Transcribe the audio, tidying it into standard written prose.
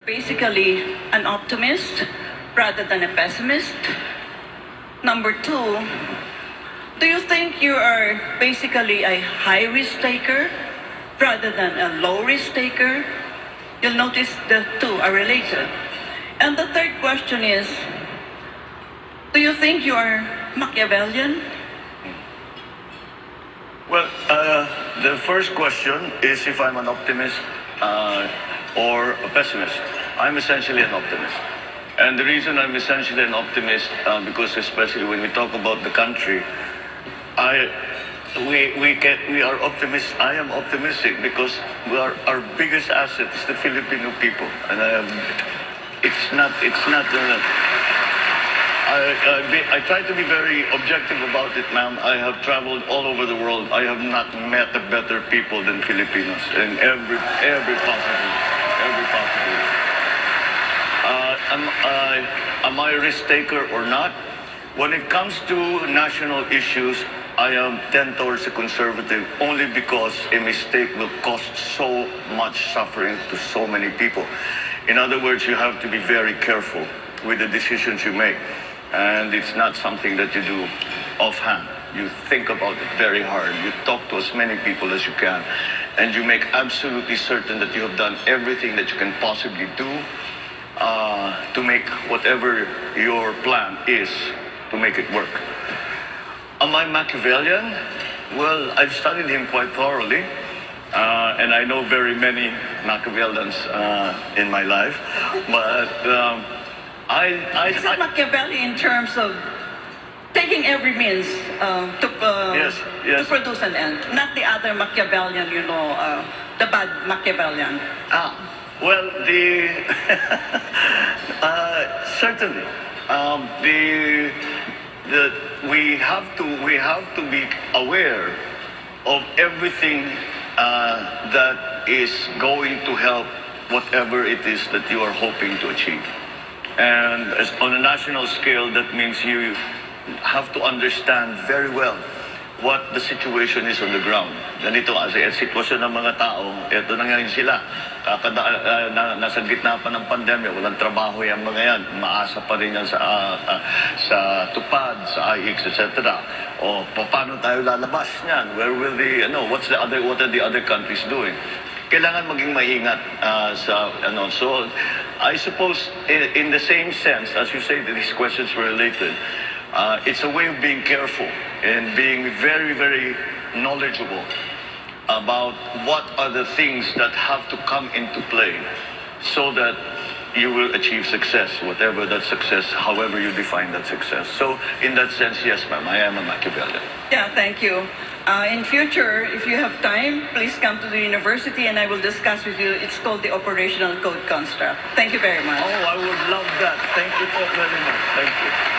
basically an optimist rather than a pessimist? Number two, do you think you are basically a high-risk taker rather than a low-risk taker? You'll notice the two are related. And the third question is, do you think you are Machiavellian? Well, the first question is if I'm an optimist or a pessimist. I'm essentially an optimist. And the reason I'm essentially an optimist, because especially when we talk about the country, we are optimists. I am optimistic because our biggest asset is the Filipino people, and I try to be very objective about it, ma'am. I have traveled all over the world. I have not met a better people than Filipinos in every possible. Am I a risk taker or not? When it comes to national issues, I am tend towards a conservative only because a mistake will cost so much suffering to so many people. In other words, you have to be very careful with the decisions you make. And it's not something that you do offhand. You think about it very hard. You talk to as many people as you can. And you make absolutely certain that you have done everything that you can possibly do to make whatever your plan is to make it work. Am I Machiavellian? Well, I've studied him quite thoroughly. And I know very many Machiavellians in my life. But Is it Machiavelli in terms of taking every means to produce an end, not the other Machiavellian, the bad Machiavellian? Well, certainly, we have to be aware of everything that is going to help whatever it is that you are hoping to achieve. And on a national scale, that means you have to understand very well what the situation is on the ground. Ganito kasi ang sitwasyon ng mga tao, eto na ngayon sila. Nasa gitna pa ng pandemya, walang trabaho yung mga yan. Maasa pa rin yan sa tupad, sa IX, etc. O paano tayo lalabas niyan? Where will what are the other countries doing? Kailangan maging maingat So I suppose in the same sense, as you say that these questions were related, it's a way of being careful and being very, very knowledgeable about what are the things that have to come into play so that you will achieve success, whatever that success, however you define that success. So in that sense, yes, ma'am, I am a Machiavellian. Yeah, thank you. In future, if you have time, please come to the university and I will discuss with you. It's called the Operational Code Construct. Thank you very much. Oh, I would love that. Thank you so very much. Thank you.